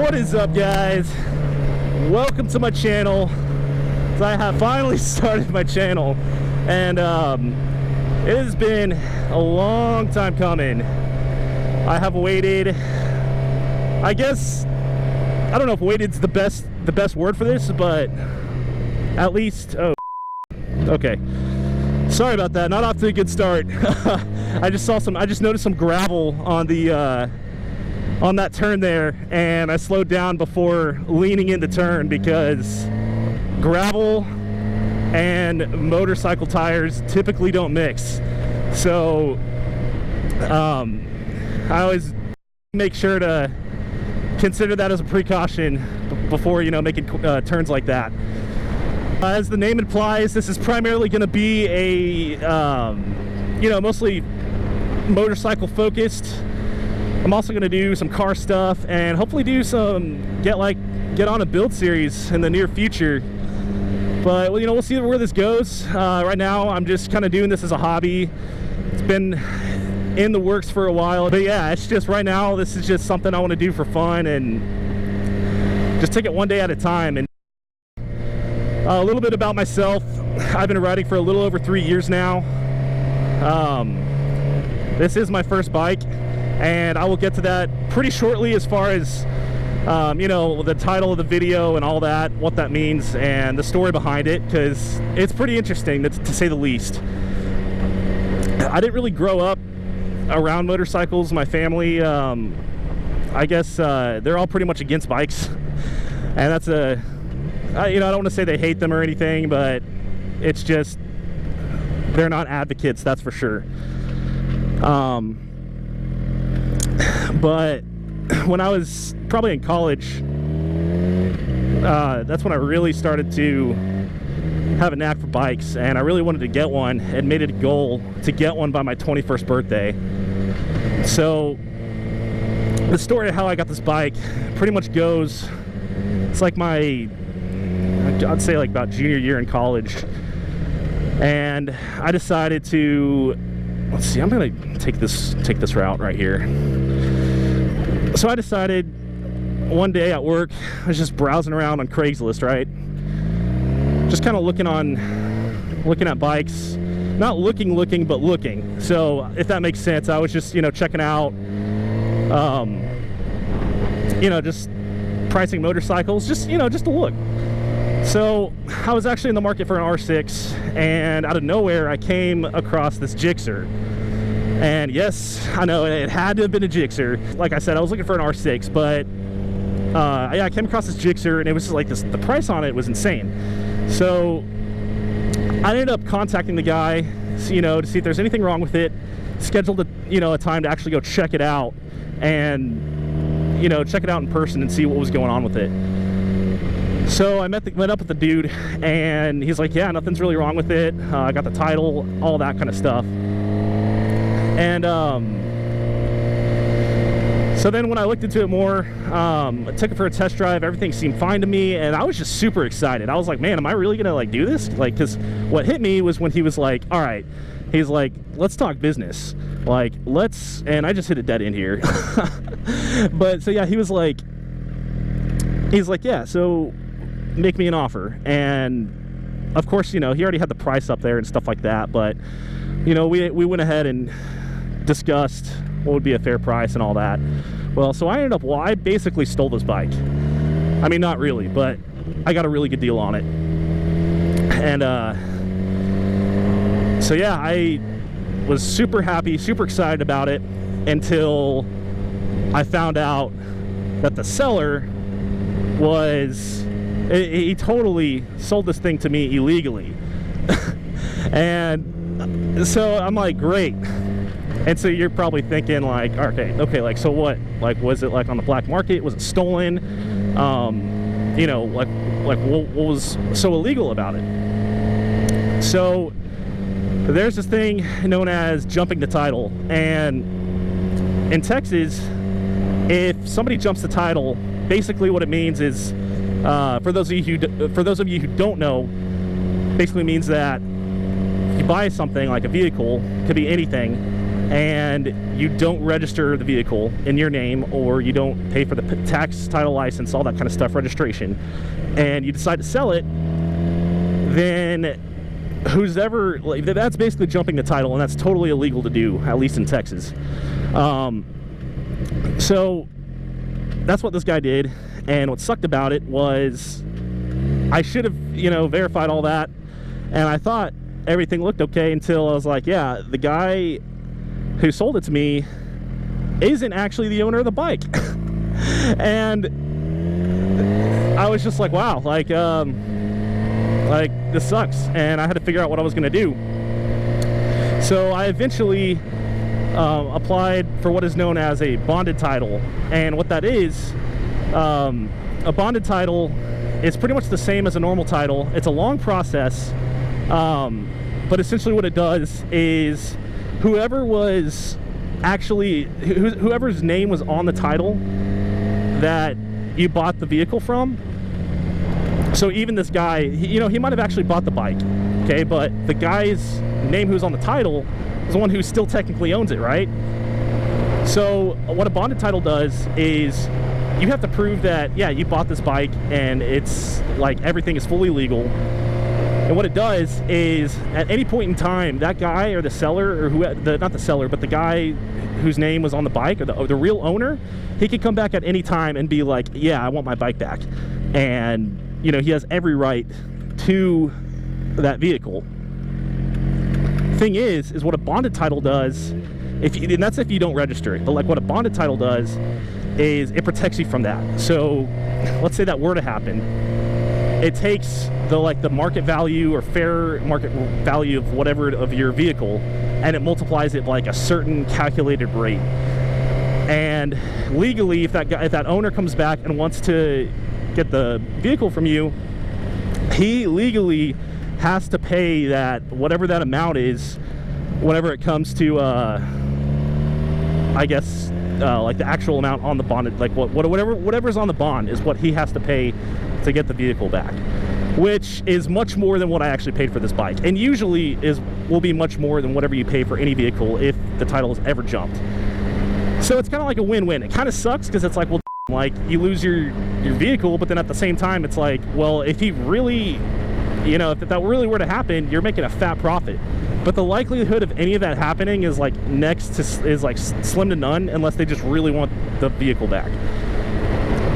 What is up, guys? Welcome to my channel. So I have finally started my channel, and it has been a long time coming. I have waited, I guess, I don't know if waited's the best word for this, but at least, oh, okay. Sorry about that, not off to a good start. I just noticed some gravel on the, on that turn there, and I slowed down before leaning in the turn because gravel and motorcycle tires typically don't mix. So I always make sure to consider that as a precaution before, you know, making turns like that. As the name implies, this is primarily going to be a you know, mostly motorcycle focused. I'm also going to do some car stuff and hopefully do some get on a build series in the near future. But, well, you know, we'll see where this goes. Right now I'm just kind of doing this as a hobby. It's been in the works for a while, but yeah, it's just right now this is just something I want to do for fun and just take it one day at a time. And a little bit about myself. I've been riding for a little over 3 years now. This is my first bike, and I will get to that pretty shortly as far as you know, the title of the video and all that, what that means, and the story behind it, because it's pretty interesting to say the least. I didn't really grow up around motorcycles. My family, I guess they're all pretty much against bikes, and that's a, you know, I don't want to say they hate them or anything, but it's just they're not advocates, that's for sure. But when I was probably in college, that's when I really started to have a knack for bikes, and I really wanted to get one and made it a goal to get one by my 21st birthday. So the story of how I got this bike pretty much goes, it's like my, I'd say like about junior year in college, and I decided to, let's see, I'm gonna take this route right here. So I decided one day at work, I was just browsing around on Craigslist, right? Just kind of looking at bikes, not looking, but looking. So if that makes sense, I was just, you know, checking out, you know, just pricing motorcycles, just, you know, just to look. So I was actually in the market for an R6, and out of nowhere I came across this Gixxer. And yes, I know it had to have been a Gixxer. Like I said, I was looking for an R6, but yeah, I came across this Gixxer, and it was just like this, the price on it was insane. So I ended up contacting the guy, you know, to see if there's anything wrong with it, scheduled a, you know, a time to actually go check it out, and, you know, check it out in person and see what was going on with it. So I met up with the dude, and he's like, yeah, nothing's really wrong with it. I got the title, all that kind of stuff. And so then when I looked into it more, I took it for a test drive. Everything seemed fine to me, and I was just super excited. I was like, man, am I really gonna like do this? Like, because what hit me was when he was like, all right, he's like, let's talk business. Like, let's, and I just hit a dead end here. But so yeah, he's like, yeah, so make me an offer. And of course, you know, he already had the price up there and stuff like that, but you know, we went ahead and discussed what would be a fair price and all that. Well, so I I basically stole this bike. I mean, not really, but I got a really good deal on it. And so yeah, I was super happy, super excited about it, until I found out that the seller was, he totally sold this thing to me illegally. And so I'm like, great. And so you're probably thinking like, okay, like, so what? Like, was it like on the black market? Was it stolen? You know, like what was so illegal about it? So there's this thing known as jumping the title, and in Texas, if somebody jumps the title, basically what it means is, for those of you who don't know, basically means that if you buy something like a vehicle, could be anything, and you don't register the vehicle in your name, or you don't pay for the tax, title, license, all that kind of stuff, registration, and you decide to sell it, then who's ever, like, that's basically jumping the title, and that's totally illegal to do, at least in Texas. So that's what this guy did, and what sucked about it was I should have, you know, verified all that, and I thought everything looked okay until I was like, yeah, the guy who sold it to me isn't actually the owner of the bike. And I was just like, wow, like this sucks, and I had to figure out what I was gonna do. So I eventually applied for what is known as a bonded title, and what that is, a bonded title is pretty much the same as a normal title. It's a long process, but essentially what it does is whoever's name was on the title that you bought the vehicle from. So even this guy, you know, he might have actually bought the bike, okay, but the guy's name who's on the title is the one who still technically owns it, right? So what a bonded title does is you have to prove that, yeah, you bought this bike and it's like everything is fully legal. And what it does is at any point in time, that guy or the seller, or not the seller, but the guy whose name was on the bike, or the real owner, he can come back at any time and be like, yeah, I want my bike back. And, you know, he has every right to that vehicle. Thing is what a bonded title does, and that's if you don't register it, but like what a bonded title does is it protects you from that. So let's say that were to happen, it takes the market value or fair market value of whatever of your vehicle, and it multiplies it like a certain calculated rate. And legally, if that owner comes back and wants to get the vehicle from you, he legally has to pay that, whatever that amount is, whenever it comes to I guess like the actual amount on the bond, like whatever's on the bond is what he has to pay to get the vehicle back, which is much more than what I actually paid for this bike, and usually will be much more than whatever you pay for any vehicle if the title is ever jumped. So it's kind of like a win-win. It kind of sucks because it's like, well, like you lose your vehicle, but then at the same time it's like, well, if he really, you know, if that really were to happen, you're making a fat profit. But the likelihood of any of that happening is like slim to none, unless they just really want the vehicle back.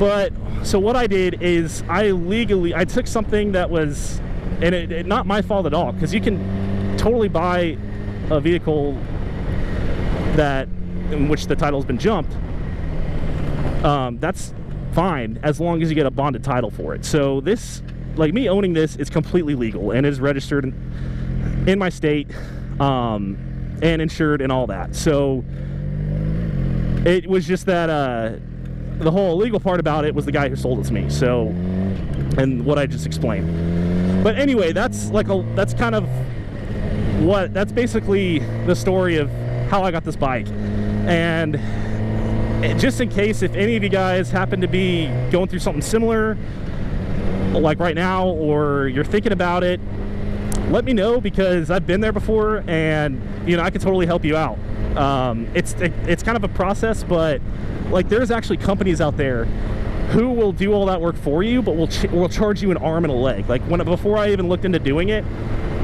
But so what I did is I took something that was, and it not my fault at all, because you can totally buy a vehicle in which the title's been jumped. That's fine as long as you get a bonded title for it. So this, like me owning this, is completely legal and is registered in my state, and insured and all that. So it was just that the whole illegal part about it was the guy who sold it to me. So, and what I just explained. But anyway, that's basically the story of how I got this bike. And just in case if any of you guys happen to be going through something similar, like right now, or you're thinking about it, let me know, because I've been there before, and you know, I can totally help you out. It's kind of a process, but like there's actually companies out there who will do all that work for you, but will charge you an arm and a leg. Like before I even looked into doing it,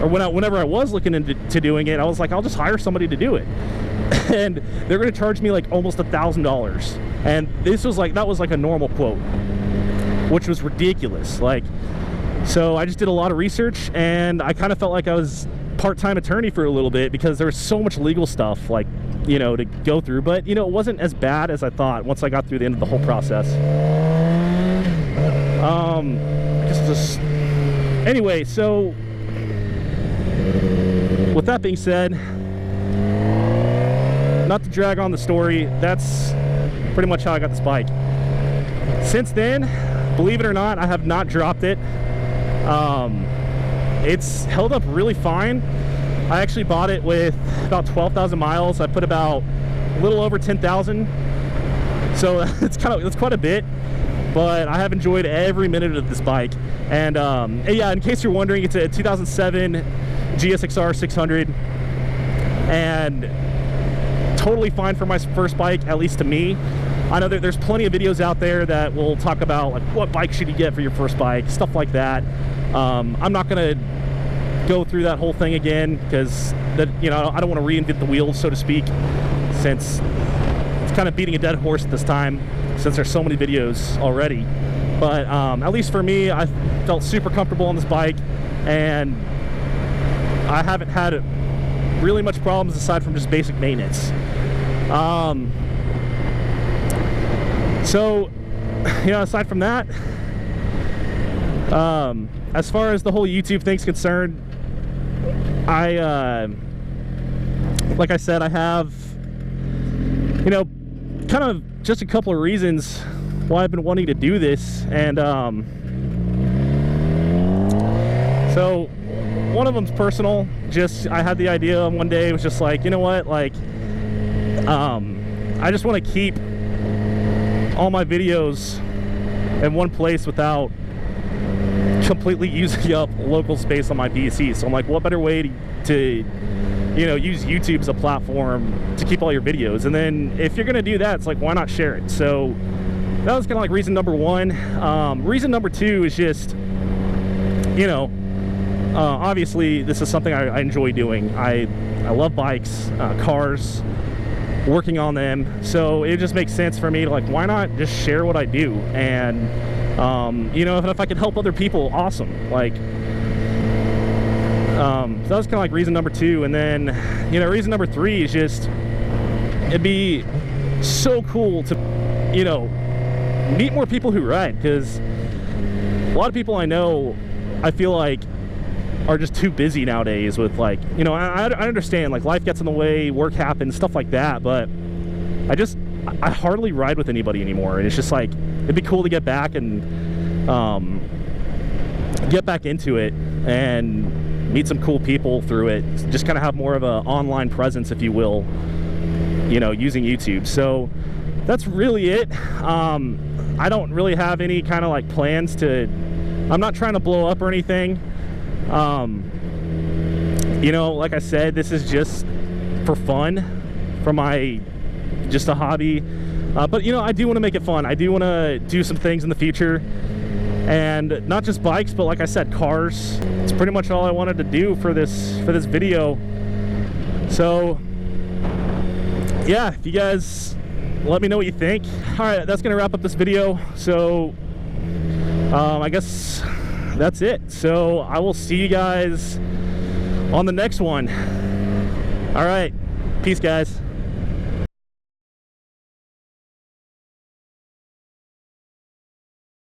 or whenever I was looking into doing it, I was like, I'll just hire somebody to do it. And they're going to charge me like almost $1,000. And that was like a normal quote, which was ridiculous. Like, so I just did a lot of research, and I kind of felt like I was part-time attorney for a little bit, because there was so much legal stuff, like, you know, to go through. But, you know, it wasn't as bad as I thought once I got through the end of the whole process. Anyway, so with that being said, not to drag on the story, that's pretty much how I got this bike. Since then, believe it or not, I have not dropped it. It's held up really fine. I actually bought it with about 12,000 miles. I put about a little over 10,000. So it's quite a bit, but I have enjoyed every minute of this bike. And yeah, in case you're wondering, it's a 2007 GSXR 600, and totally fine for my first bike, at least to me. I know that there's plenty of videos out there that will talk about like what bike should you get for your first bike, stuff like that. I'm not gonna go through that whole thing again because that, you know, I don't want to reinvent the wheel, so to speak, since it's kind of beating a dead horse at this time since there's so many videos already. But at least for me, I felt super comfortable on this bike, and I haven't had really much problems aside from just basic maintenance. So, you know, aside from that, as far as the whole YouTube thing's concerned, like I said, I have, you know, kind of just a couple of reasons why I've been wanting to do this. And so one of them's personal. Just, I had the idea one day, it was just like, you know what, like, I just want to keep all my videos in one place without completely using up local space on my PC. So I'm like, what better way to you know, use YouTube as a platform to keep all your videos? And then if you're gonna do that, it's like, why not share it? So that was kind of like reason number one. Reason number two is just, you know, obviously this is something I enjoy doing. I love bikes, cars, working on them, so it just makes sense for me to, like, why not just share what I do? And you know, if I could help other people, awesome. Like, so that was kind of like reason number two. And then, you know, reason number three is just, it'd be so cool to, you know, meet more people who ride, because a lot of people I know, I feel like, are just too busy nowadays with, like, you know, I understand, like, life gets in the way, work happens, stuff like that, but I hardly ride with anybody anymore. And it's just like, it'd be cool to get back and get back into it and meet some cool people through it. Just kind of have more of an online presence, if you will, you know, using YouTube. So that's really it. I don't really have any kind of like plans to, I'm not trying to blow up or anything. You know, like I said, this is just for fun, for my, just a hobby. But, you know, I do want to make it fun. I do want to do some things in the future, and not just bikes, but like I said, cars. It's pretty much all I wanted to do for this video. So yeah, if you guys let me know what you think. All right, that's gonna wrap up this video. So I guess that's it. So I will see you guys on the next one. All right, peace, guys.